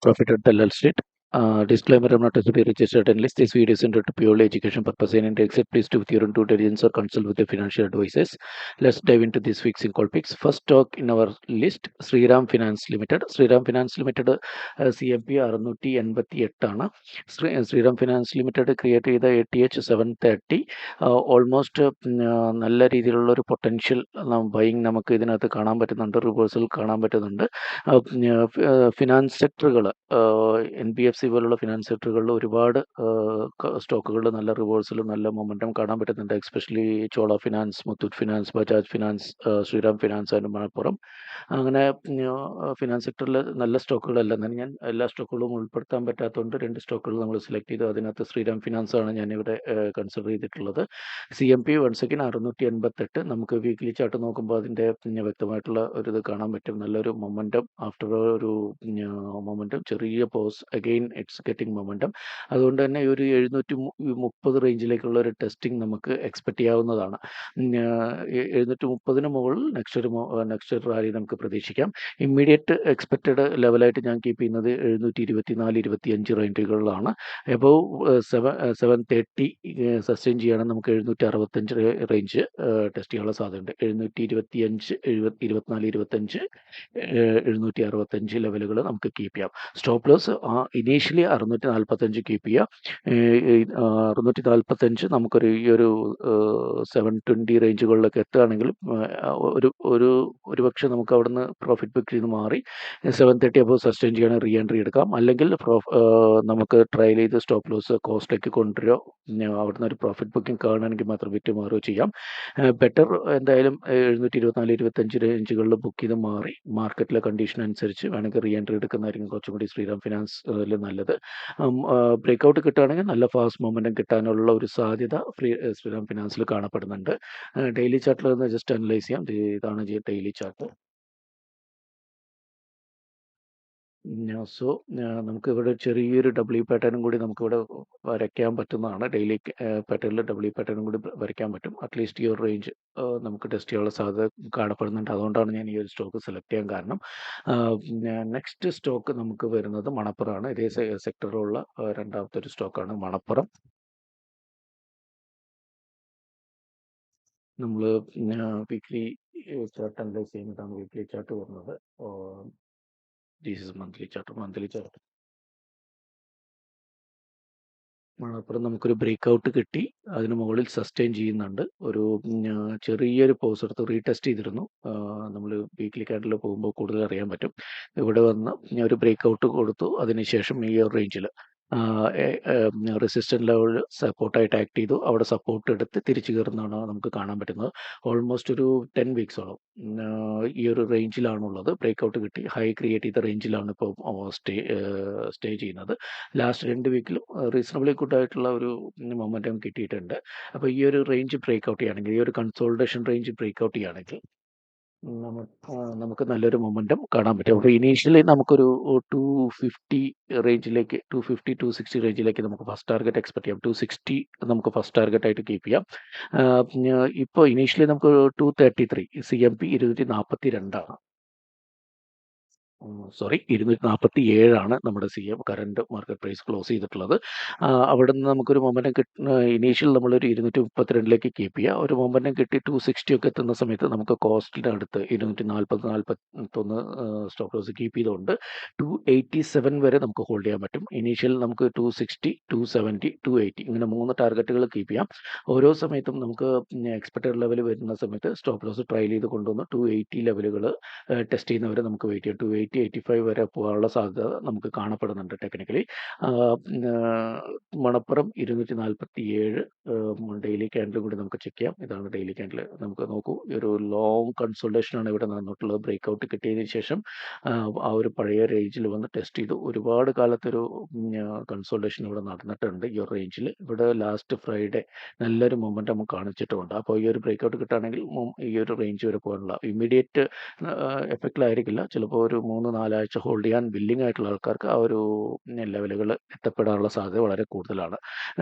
Profit at the Lal Street. Disclaimer: I'm not a registered analyst. This video is intended to purely education purpose and except please do with your own due diligence or consult with the financial advisors. Let's dive into this week's in call picks. First stock in our list, Shriram Finance Limited. Shriram Finance Limited CMP 688 ആണ്. Sriram finance limited create ചെയ്ത ATH 730 almost നല്ല രീതിയിലുള്ള ഒരു potential buying നമുക്ക് ഇതിനകത്ത് കാണാൻ പറ്റുന്നുണ്ട്, reversal കാണാൻ പറ്റുന്നുണ്ട്. ഫിനാൻസ് സെക്ടറുകൾ, NBFC പോലുള്ള ഫിനാൻസ് സെക്ടറുകളിൽ ഒരുപാട് സ്റ്റോക്കുകൾ നല്ല റിവേഴ്സലും നല്ല മൊമെൻറ്റം കാണാൻ പറ്റുന്നുണ്ട്. Especially Chola finance, Muthoot finance, Bajaj finance, Shriram finance and Manappuram. അങ്ങനെ ഫിനാൻസ് സെക്ടറിൽ നല്ല സ്റ്റോക്കുകളല്ല. എന്നാലും ഞാൻ എല്ലാ സ്റ്റോക്കുകളും ഉൾപ്പെടുത്താൻ പറ്റാത്തതുകൊണ്ട് 2 സ്റ്റോക്കുകൾ നമ്മൾ സെലക്ട് ചെയ്തു. അതിനകത്ത് ശ്രീറാം ഫിനാൻസ് ആണ് ഞാനിവിടെ കൺസിഡർ ചെയ്തിട്ടുള്ളത്. CMP once again 688. നമുക്ക് വീക്ക്ലി ചാർട്ട് നോക്കുമ്പോൾ അതിൻ്റെ വ്യക്തമായിട്ടുള്ള ഒരു ഇത് കാണാൻ പറ്റും. നല്ലൊരു മൊമെൻറ്റം ആഫ്റ്റർ ഒരു മൊമെൻറ്റം, ചെറിയ pause, again it's getting momentum. അതുകൊണ്ട് തന്നെ ഒരു 730 റേഞ്ചിലേക്കുള്ള ഒരു ടെസ്റ്റിംഗ് നമുക്ക് എക്സ്പെക്റ്റ് ചെയ്യാവുന്നതാണ്. 730 മുകളിൽ നെക്സ്റ്റ് ഒരു റാലി നമുക്ക് പ്രതീക്ഷിക്കാം. ഇമ്മീഡിയറ്റ് എക്സ്പെക്റ്റഡ് ലെവലായിട്ട് ഞാൻ കീപ്പ് ചെയ്യുന്നത് 724-25 റേഞ്ചുകളിലാണ്. എബവ് 730 സസ്റ്റെയിൻ ചെയ്യുകയാണെങ്കിൽ നമുക്ക് 765 റേഞ്ച് ടെസ്റ്റ് ചെയ്യാനുള്ള സാധ്യതയുണ്ട്. 725, 24-25, 765 ലെവലുകൾ നമുക്ക് കീപ്പ് ചെയ്യാം. സ്റ്റോപ്പ് ലോസ് ഇനീഷ്യലി 645 കീപ്പ് ചെയ്യുക. 645 നമുക്കൊരു ഈ ഒരു 720 റേഞ്ചുകളിലൊക്കെ എത്തുകയാണെങ്കിൽ ഒരുപക്ഷെ നമുക്ക് അവിടുന്ന് പ്രോഫിറ്റ് ബുക്ക് ചെയ്ത് മാറി 730 അബവ് സസ്റ്റെയിൻ ചെയ്യണമെങ്കിൽ റീ എൻട്രി എടുക്കാം. അല്ലെങ്കിൽ നമുക്ക് ട്രയൽ ചെയ്ത് സ്റ്റോപ്പ് ലോസ് കോസ്റ്റിലേക്ക് കൊണ്ടുവരിക, അവിടുന്ന് ഒരു പ്രോഫിറ്റ് ബുക്കിംഗ് കാണുകയാണെങ്കിൽ മാത്രം വിറ്റ് മാറുകയോ ചെയ്യാം. ബെറ്റർ എന്തായാലും 724-25 റേഞ്ചുകളിൽ ബുക്ക് ചെയ്ത് മാറി മാർക്കറ്റിലെ കണ്ടീഷൻ അനുസരിച്ച് വേണമെങ്കിൽ റീ എൻട്രി എടുക്കുന്നതായിരിക്കും കുറച്ചും കൂടി ശ്രീറാം ഫിനാൻസ് നല്ലത്. ബ്രേക്ക്ഔട്ട് കിട്ടുകയാണെങ്കിൽ നല്ല ഫാസ്റ്റ് മൊമെൻറ്റം കിട്ടാനുള്ള ഒരു സാധ്യത ശ്രീറാം ഫിനാൻസിൽ കാണപ്പെടുന്നുണ്ട്. ഡെയിലി ചാർട്ടിൽ നിന്ന് ജസ്റ്റ് അനലൈസ് ചെയ്യാം. ഇതാണ് ഡെയിലി ചാർട്ട്. സോ നമുക്ക് ഇവിടെ ചെറിയൊരു W പാറ്റേണും കൂടി നമുക്കിവിടെ വരയ്ക്കാൻ പറ്റുന്നതാണ്. ഡെയിലി പാറ്റേണിൽ W പാറ്റേണും കൂടി വരയ്ക്കാൻ പറ്റും. അറ്റ്ലീസ്റ്റ് ഈ ഒരു റേഞ്ച് നമുക്ക് ടെസ്റ്റ് ചെയ്യാനുള്ള സാധ്യത കാണപ്പെടുന്നുണ്ട്. അതുകൊണ്ടാണ് ഞാൻ ഈ ഒരു സ്റ്റോക്ക് സെലക്ട് ചെയ്യാൻ കാരണം. നെക്സ്റ്റ് സ്റ്റോക്ക് നമുക്ക് വരുന്നത് മണപ്പുറമാണ്. ഇതേ സെക്ടറിലുള്ള രണ്ടാമത്തെ ഒരു സ്റ്റോക്കാണ് മണപ്പുറം. നമ്മൾ വീക്ക്ലി ചാർട്ട് അനലൈസ് ചെയ്യുന്നതാണ് വീക്ക്ലി ചാർട്ട് വരുന്നത്. This is monthly chart. Manappuram നമുക്കൊരു ബ്രേക്ക്ഔട്ട് കിട്ടി, അതിന് മുകളിൽ സസ്റ്റെയിൻ ചെയ്യുന്നുണ്ട്. ഒരു ചെറിയൊരു പോസ് എടുത്ത് റീടെസ്റ്റ് ചെയ്തിരുന്നു. നമ്മൾ വീക്ക്ലി ക്യാൻഡിൽ പോകുമ്പോൾ കൂടുതൽ അറിയാൻ പറ്റും. ഇവിടെ വന്ന് ഒരു ബ്രേക്ക്ഔട്ട് കൊടുത്തു. അതിനുശേഷം ഈ ഒരു റേഞ്ചിൽ റെസിസ്റ്റൻറ്റ് ലെവൽ സപ്പോർട്ടായിട്ട് ആക്ട് ചെയ്തു. അവിടെ സപ്പോർട്ട് എടുത്ത് തിരിച്ചു കയറുന്നതാണ് നമുക്ക് കാണാൻ പറ്റുന്നത്. ഓൾമോസ്റ്റ് ഒരു 10 വീക്സോളം ഈ ഒരു റേഞ്ചിലാണുള്ളത്. ബ്രേക്ക്ഔട്ട് കിട്ടി, ഹൈ ക്രിയേറ്റ് ചെയ്ത റേഞ്ചിലാണ് ഇപ്പോൾ സ്റ്റേ ചെയ്യുന്നത്. ലാസ്റ്റ് 2 വീക്കിലും റീസണബിളി ഗുഡായിട്ടുള്ള ഒരു മൊമെൻറ്റം കിട്ടിയിട്ടുണ്ട്. അപ്പോൾ ഈ ഒരു റേഞ്ച് ബ്രേക്ക്ഔട്ട് ചെയ്യുകയാണെങ്കിൽ, ഈ ഒരു കൺസോൾട്ടേഷൻ റേഞ്ച് ബ്രേക്ക്ഔട്ട് ചെയ്യുകയാണെങ്കിൽ നമുക്ക് നല്ലൊരു മൊമെൻറ്റം കാണാൻ പറ്റും. അപ്പോൾ ഇനീഷ്യലി നമുക്കൊരു 250 റേഞ്ചിലേക്ക്, 250-260 റേഞ്ചിലേക്ക് നമുക്ക് ഫസ്റ്റ് ടാർഗറ്റ് എക്സ്പെക്ട് ചെയ്യാം. 260 നമുക്ക് ഫസ്റ്റ് ടാർഗറ്റായിട്ട് കീപ്പ് ചെയ്യാം. ഇപ്പോൾ ഇനീഷ്യലി നമുക്ക് 233, CMP 242 ആണ്. സോറി, 247 നമ്മുടെ കറണ്ട് മാർക്കറ്റ് പ്രൈസ് ക്ലോസ് ചെയ്തിട്ടുള്ളത്. അവിടെ നിന്ന് നമുക്കൊരു മൊമെൻറ്റം ഇനീഷ്യൽ നമ്മളൊരു 232 കീപ്പ് ചെയ്യുക. ഒരു മൊമെൻറ്റം കിട്ടി 260 ഒക്കെ എത്തുന്ന സമയത്ത് നമുക്ക് കോസ്റ്റിൻ്റെ അടുത്ത് 240-41 സ്റ്റോപ്പ് ലോസ് കീപ്പ് ചെയ്തുകൊണ്ട് 287 വരെ നമുക്ക് ഹോൾഡ് ചെയ്യാൻ പറ്റും. ഇനീഷ്യൽ നമുക്ക് 260, 270, 280 ഇങ്ങനെ 3 ടാർഗറ്റുകൾ കീപ്പ് ചെയ്യാം. ഓരോ സമയത്തും നമുക്ക് എക്സ്പെക്റ്റഡ് ലെവൽ വരുന്ന സമയത്ത് സ്റ്റോപ്പ് ലോസ് ട്രയൽ ചെയ്ത് കൊണ്ടുവന്ന് 280 ലെവലുകൾ ടെസ്റ്റ് ചെയ്യുന്നവരെ നമുക്ക് വെയിറ്റ് ചെയ്യാം. 280-85 വരെ പോകാനുള്ള സാധ്യത നമുക്ക് കാണപ്പെടുന്നുണ്ട് ടെക്നിക്കലി. മണപ്പുറം 247 ഡെയിലി ക്യാൻഡിലും കൂടി നമുക്ക് ചെക്ക് ചെയ്യാം. ഇതാണ് ഡെയിലി ക്യാൻഡിൽ. നമുക്ക് നോക്കൂ, ഒരു ലോങ് കൺസോൾട്ടേഷനാണ് ഇവിടെ നടന്നിട്ടുള്ളത്. ബ്രേക്ക്ഔട്ട് കിട്ടിയതിന് ശേഷം ആ ഒരു പഴയ റേഞ്ചിൽ വന്ന് ടെസ്റ്റ് ചെയ്തു. ഒരുപാട് കാലത്തൊരു കൺസോൾട്ടേഷൻ ഇവിടെ നടന്നിട്ടുണ്ട് ഈ ഒരു റേഞ്ചിൽ. ഇവിടെ ലാസ്റ്റ് ഫ്രൈഡേ നല്ലൊരു മൊമെൻറ്റം നമുക്ക് കാണിച്ചിട്ടുമുണ്ട്. അപ്പോൾ ഈ ഒരു ബ്രേക്ക്ഔട്ട് കിട്ടുകയാണെങ്കിൽ ഈ ഒരു റേഞ്ച് വരെ പോകാനുള്ള ഇമ്മീഡിയറ്റ് എഫക്റ്റിലായിരിക്കില്ല. ചിലപ്പോൾ ഒരു 3-4 ആഴ്ച ഹോൾഡ് ചെയ്യാൻ വില്ലിംഗ് ആയിട്ടുള്ള ആൾക്കാർക്ക് ആ ഒരു ലെവലുകൾ എത്തപ്പെടാനുള്ള സാധ്യത വളരെ കൂടുതലാണ്.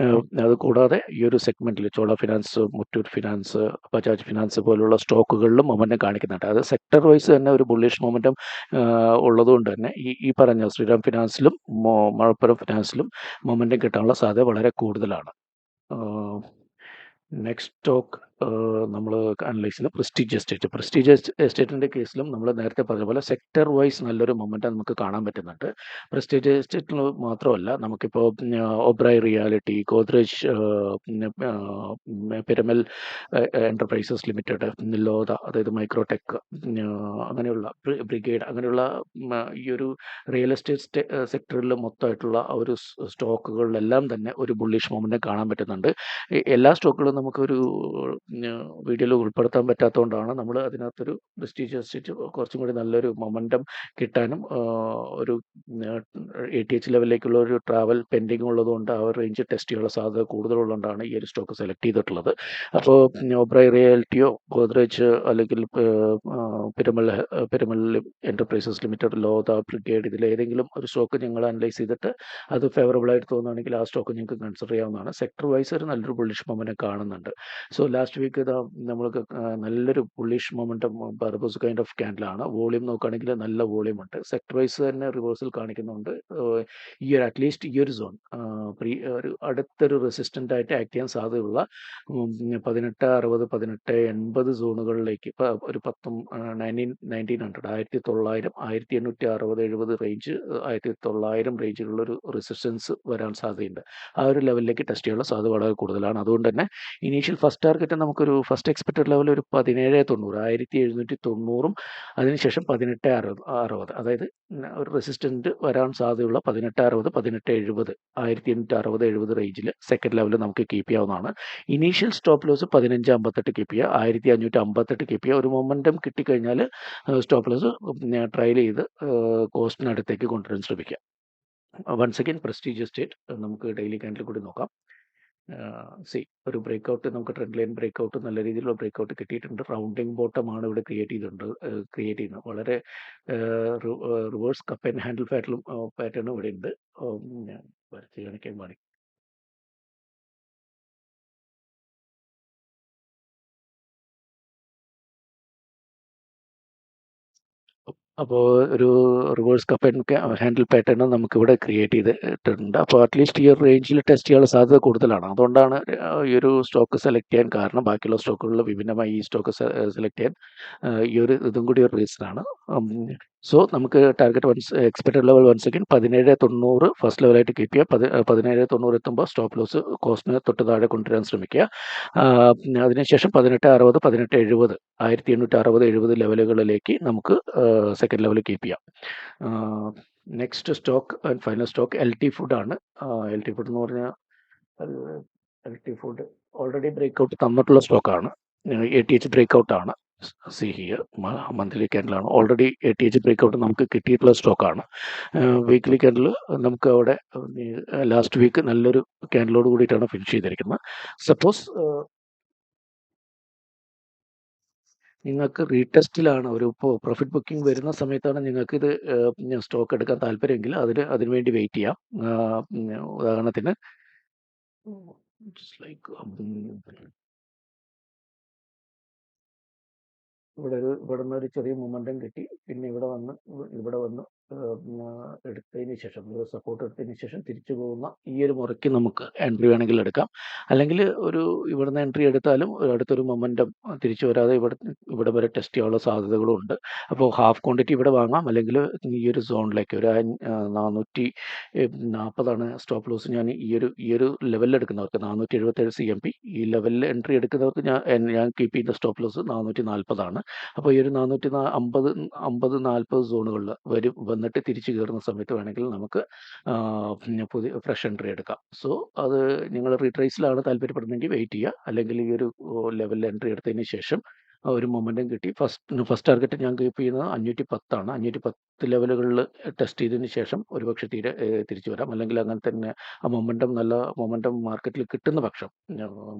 അതുകൂടാതെ ഈ ഒരു സെഗ്മെന്റിൽ Chola finance, Muthoot finance, Bajaj finance പോലുള്ള സ്റ്റോക്കുകളിലും മൊമെന്റം കാണിക്കുന്നുണ്ട്. അത് സെക്ടർ വൈസ് തന്നെ ഒരു ബുള്ളിഷ് മൊമെന്റം ഉള്ളതുകൊണ്ട് തന്നെ ഈ പറഞ്ഞ ശ്രീറാം ഫിനാൻസിലും മലപ്പുറം ഫിനാൻസിലും മൊമെന്റം കിട്ടാനുള്ള സാധ്യത വളരെ കൂടുതലാണ്. നെക്സ്റ്റ് സ്റ്റോക്ക് നമ്മൾ അനലൈസ് ചെയ്യുന്നത് പ്രസ്റ്റീജ് എസ്റ്റേറ്റിൻ്റെ കേസിലും നമ്മൾ നേരത്തെ പറഞ്ഞ പോലെ സെക്ടർ വൈസ് നല്ലൊരു മൊമെൻറ്റം നമുക്ക് കാണാൻ പറ്റുന്നുണ്ട്. പ്രസ്റ്റീജ് എസ്റ്റേറ്റിൽ മാത്രമല്ല, നമുക്കിപ്പോൾ Oberoi realty, Godrej, Piramal enterprises limited, Lodha, അതായത് മൈക്രോടെക്, അങ്ങനെയുള്ള ബ്രിഗേഡ്, അങ്ങനെയുള്ള ഈ ഒരു റിയൽ എസ്റ്റേറ്റ് സെക്ടറിൽ മൊത്തമായിട്ടുള്ള ആ ഒരു സ്റ്റോക്കുകളിലെല്ലാം തന്നെ ഒരു ബുള്ളിഷ് മൊമെൻറ്റം കാണാൻ പറ്റുന്നുണ്ട്. എല്ലാ സ്റ്റോക്കുകളും നമുക്കൊരു വീഡിയോയിൽ ഉൾപ്പെടുത്താൻ പറ്റാത്തതുകൊണ്ടാണ് നമ്മൾ അതിനകത്തൊരു പ്രസ്റ്റീജ് എസ്റ്റേറ്റ് കുറച്ചും കൂടി നല്ലൊരു മൊമെൻറ്റം കിട്ടാനും ഒരു ATH ലെവലിലേക്കുള്ള ഒരു ട്രാവൽ പെൻഡിങ് ഉള്ളതുകൊണ്ട് ആ ഒരു റേഞ്ച് ടെസ്റ്റ് ചെയ്യാനുള്ള സാധ്യത കൂടുതലുള്ളതുകൊണ്ടാണ് ഈ ഒരു സ്റ്റോക്ക് സെലക്ട് ചെയ്തിട്ടുള്ളത്. അപ്പോൾ ഒബ്രായ് റിയാലിറ്റിയോ, ഗോദ്രേജ്, അല്ലെങ്കിൽ പിരമൽ എൻ്റർപ്രൈസസ് ലിമിറ്റഡ്, ലോത, ബ്രിഗേഡ്, ഇതിലേതെങ്കിലും ഒരു സ്റ്റോക്ക് നിങ്ങൾ അനലൈസ് ചെയ്തിട്ട് അത് ഫേവറബിൾ ആയിട്ട് തോന്നുകയാണെങ്കിൽ ആ സ്റ്റോക്ക് നിങ്ങൾക്ക് കൺസിഡർ ചെയ്യാവുന്നതാണ്. സെക്ടർ വൈസ് ഒരു നല്ലൊരു ബുള്ളിഷ് മൊമെൻറ്റം കാണുന്നുണ്ട്. സോ ലാസ്റ്റ് വീക്ക് ഇതാ നമ്മൾക്ക് നല്ലൊരു ബുള്ളിഷ് മൊമെൻറ്റം ബർബോസ് കൈൻഡ് ഓഫ് ക്യാൻഡിലാണ്. വോളിയം നോക്കുകയാണെങ്കിൽ നല്ല വോളിയം ഉണ്ട്. സെക്ടർ വൈസ് തന്നെ റിവേഴ്സൽ കാണിക്കുന്നുണ്ട്. ഈ ഒരു അറ്റ്ലീസ്റ്റ് ഈ ഒരു സോൺ ഒരു അടുത്തൊരു റെസിസ്റ്റൻ്റ് ആയിട്ട് ആക്ട് ചെയ്യാൻ സാധ്യതയുള്ള 1860, 1880 സോണുകളിലേക്ക് ഇപ്പോൾ ഒരു 1900, 1900, 1860, 70 റേഞ്ച്, 1900 റേഞ്ചിലുള്ളൊരു റെസിസ്റ്റൻസ് വരാൻ സാധ്യതയുണ്ട്. ആ ഒരു ലെവലിലേക്ക് ടെസ്റ്റ് ചെയ്യാനുള്ള സാധ്യത വളരെ കൂടുതലാണ്. അതുകൊണ്ട് തന്നെ ഇനീഷ്യൽ ഫസ്റ്റ് ടാർഗറ്റ് നമുക്കൊരു ഫസ്റ്റ് എക്സ്പെക്റ്റഡ് ലെവൽ ഒരു 1790, 1790, അതിനുശേഷം 1860, അതായത് ഒരു റെസിസ്റ്റൻറ്റ് വരാൻ സാധ്യതയുള്ള 1860, 1870, 1860, 70 റേഞ്ചിൽ സെക്കൻഡ് ലെവൽ നമുക്ക് കീപ്പ് ചെയ്യാവുന്നതാണ്. ഇനീഷ്യൽ സ്റ്റോപ്പ് ലോസ് 1558 കീപ്പ് ചെയ്യുക, 1558 കീപ്പ് ചെയ്യുക. ഒരു മൊമെൻറ്റം കിട്ടിക്കഴിഞ്ഞാൽ സ്റ്റോപ്പ് ലോസ് ട്രയൽ ചെയ്ത് കോസ്റ്റിനടുത്തേക്ക് കൊണ്ടുവരാൻ ശ്രമിക്കുക. വൺസ് അഗൈൻ പ്രസ്റ്റീജ് എസ്റ്റേറ്റ് നമുക്ക് ഡെയിലി ക്യാൻഡിൽ കൂടി നോക്കാം. ഒരു ബ്രേക്ക്ഔട്ട്, നമുക്ക് ട്രെൻഡ് ലൈൻ ബ്രേക്ക്ഔട്ട്, നല്ല രീതിയിലുള്ള ബ്രേക്ക്ഔട്ട് കിട്ടിയിട്ടുണ്ട്. റൗണ്ടിങ് ബോട്ടമാണ് ഇവിടെ ക്രിയേറ്റ് ചെയ്യുന്നത്. വളരെ റിവേഴ്സ് കപ്പ് ആൻഡ് ഹാൻഡിൽ പാറ്റേണും ഇവിടെ ഉണ്ട്. വരച്ച് കാണിക്കാൻ പാടി. അപ്പോൾ ഒരു reverse cup and handle pattern നമുക്കിവിടെ ക്രിയേറ്റ് ചെയ്തിട്ടുണ്ട്. അപ്പോൾ അറ്റ്ലീസ്റ്റ് ഈ ഒരു റേഞ്ചിൽ ടെസ്റ്റ് ചെയ്യാനുള്ള സാധ്യത കൂടുതലാണ്. അതുകൊണ്ടാണ് ഈ ഒരു സ്റ്റോക്ക് സെലക്ട് ചെയ്യാൻ കാരണം. ബാക്കിയുള്ള സ്റ്റോക്കുകളിൽ വിഭിന്നമായി ഈ സ്റ്റോക്ക് സെലക്ട് ചെയ്യാൻ ഈ ഒരു ഇതും കൂടി ഒരു റീസണാണ്. സോ നമുക്ക് target expected level once again 1790 first ലെവലായിട്ട് കീപ്പ് ചെയ്യുക. 1790 എത്തുമ്പോൾ സ്റ്റോപ്പ് ലോസ് കോസ്റ്റിന് തൊട്ട് താഴെ കൊണ്ടുവരാൻ ശ്രമിക്കുക. അതിനുശേഷം 1860, 1870, 1860, 70 ലെവലുകളിലേക്ക് നമുക്ക് സെക്കൻഡ് ലെവൽ കീപ്പ് ചെയ്യാം. Next stock and final stock LT ഫുഡാണ്. LT ഫുഡ് എന്ന് പറഞ്ഞാൽ LT ഫുഡ് ഓൾറെഡി ബ്രേക്ക്ഔട്ട് തന്നിട്ടുള്ള സ്റ്റോക്കാണ്. ATH ബ്രേക്ക്ഔട്ടാണ്. സി ഹിയർ മന്ത്ലി ക്യാൻഡിലാണ്. ഓൾറെഡി ATH ബ്രേക്ക്ഔട്ട് നമുക്ക് കിട്ടിയിട്ടുള്ള സ്റ്റോക്കാണ്. വീക്ക്ലി ക്യാൻഡിൽ നമുക്ക് അവിടെ ലാസ്റ്റ് വീക്ക് നല്ലൊരു ക്യാൻഡിലോട് കൂടിയിട്ടാണ് ഫിനിഷ് ചെയ്തിരിക്കുന്നത്. സപ്പോസ് നിങ്ങൾക്ക് റീടെസ്റ്റിലാണ് ഒരു പ്രോഫിറ്റ് ബുക്കിംഗ് വരുന്ന സമയത്താണ് നിങ്ങൾക്ക് ഇത് സ്റ്റോക്ക് എടുക്കാൻ താല്പര്യമെങ്കിൽ അതിനുവേണ്ടി വെയിറ്റ് ചെയ്യാം. ഉദാഹരണത്തിന് ഇവിടെ നിന്ന് ഒരു ചെറിയ മൊമെൻറ്റം കിട്ടി, പിന്നെ ഇവിടെ വന്ന് എടുത്തതിന് ശേഷം, സപ്പോർട്ട് എടുത്തതിന് ശേഷം തിരിച്ചു പോകുന്ന ഈ ഒരു മുറയ്ക്ക് നമുക്ക് എൻട്രി വേണമെങ്കിൽ എടുക്കാം. അല്ലെങ്കിൽ ഇവിടുന്ന് എൻട്രി എടുത്താലും അടുത്തൊരു മൊമെൻറ്റം തിരിച്ചു വരാതെ ഇവിടെ വരെ ടെസ്റ്റ് ചെയ്യാനുള്ള സാധ്യതകളും ഉണ്ട്. അപ്പോൾ ഹാഫ് ക്വാണ്ടിറ്റി ഇവിടെ വാങ്ങാം, അല്ലെങ്കിൽ ഈ ഒരു സോണിലേക്ക് ഒരു 440 സ്റ്റോപ്പ് ലോസ്. ഞാൻ ഈ ഒരു ലെവലിൽ എടുക്കുന്നവർക്ക് 477 CMP, ഈ ലെവലിൽ എൻട്രി എടുക്കുന്നവർക്ക് ഞാൻ കീപ്പ് ചെയ്യുന്ന സ്റ്റോപ്പ് ലോസ് 440. അപ്പോൾ ഈ ഒരു 450-40 സോണുകളിൽ വന്നിട്ട് തിരിച്ചു കയറുന്ന സമയത്ത് വേണമെങ്കിൽ നമുക്ക് പുതിയ ഫ്രഷ് എൻട്രി എടുക്കാം. സോ അത് നിങ്ങൾ റീട്രേസിലാണ് താല്പര്യപ്പെടുന്നതെങ്കിൽ വെയിറ്റ് ചെയ്യുക, അല്ലെങ്കിൽ ഈ ഒരു ലെവലിൽ എൻട്രി എടുത്തതിന് ശേഷം ഒരു മൊമെൻറ്റം കിട്ടി. ഫസ്റ്റ് ടാർഗറ്റ് ഞാൻ കീപ്പ് ചെയ്യുന്നത് 510 ആണ്. 510 ലെവലുകളിൽ ടെസ്റ്റ് ചെയ്തതിന് ശേഷം ഒരുപക്ഷെ തിരിച്ചു വരാം. അല്ലെങ്കിൽ അങ്ങനെ തന്നെ നല്ല മൊമെൻറ്റം മാർക്കറ്റിൽ കിട്ടുന്ന പക്ഷം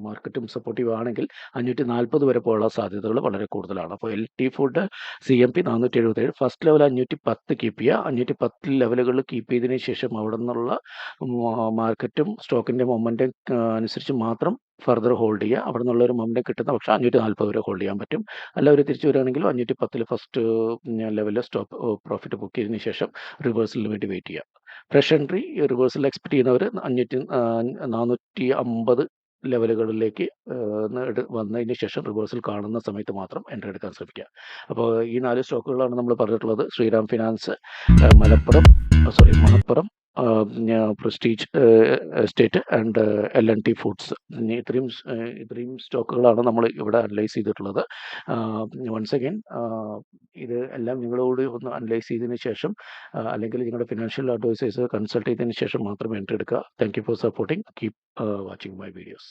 മാർക്കറ്റും സപ്പോർട്ടീവ് ആണെങ്കിൽ 540 വരെ പോകാനുള്ള സാധ്യതകൾ വളരെ കൂടുതലാണ്. അപ്പോൾ LT food CMP 477 first level 510 keep ചെയ്യുക. 510 ലെവലുകളിൽ കീപ്പ് ചെയ്തതിന് ശേഷം അവിടെ നിന്നുള്ള മാർക്കറ്റും സ്റ്റോക്കിൻ്റെ മൊമെൻറ്റം അനുസരിച്ച് മാത്രം ഫർദർ ഹോൾഡ് ചെയ്യുക. അവിടെ നിന്നുള്ളൊരു മൊമെൻറ്റം കിട്ടുന്ന പക്ഷം 540 വരെ ഹോൾഡ് ചെയ്യാൻ പറ്റും. അല്ല അവർ തിരിച്ചു വരികയാണെങ്കിൽ 510 ഫസ്റ്റ് ലെവലിൽ സ്റ്റോപ്പ് പ്രോഫിറ്റ് ബുക്ക് ചെയ്തതിന് ശേഷം റിവേഴ്സലിന് വേണ്ടി വെയിറ്റ് ചെയ്യുക. ഫ്രഷ് എൻട്രി റിവേഴ്സൽ എക്സ്പെക്ട് ചെയ്യുന്നവർ 450 ലെവലുകളിലേക്ക് വന്നതിന് ശേഷം റിവേഴ്സൽ കാണുന്ന സമയത്ത് മാത്രം എൻട്രി എടുക്കാൻ ശ്രമിക്കുക. അപ്പോൾ ഈ 4 സ്റ്റോക്കുകളാണ് നമ്മൾ പറഞ്ഞിട്ടുള്ളത്. Shriram finance, Manappuram, prestige estate and L&T foods. ഇത്രയും സ്റ്റോക്കുകളാണ് നമ്മൾ ഇവിടെ അനലൈസ് ചെയ്തിട്ടുള്ളത്. വൺസ് അഗൈൻ ഇത് എല്ലാം നിങ്ങളോട് ഒന്ന് അനലൈസ് ചെയ്തതിന് ശേഷം അല്ലെങ്കിൽ നിങ്ങളുടെ ഫിനാൻഷ്യൽ അഡ്വൈസേഴ്സ് കൺസൾട്ട് ചെയ്തതിന് ശേഷം മാത്രം എൻട്രി എടുക്കുക. Thank you for supporting. Keep watching my videos.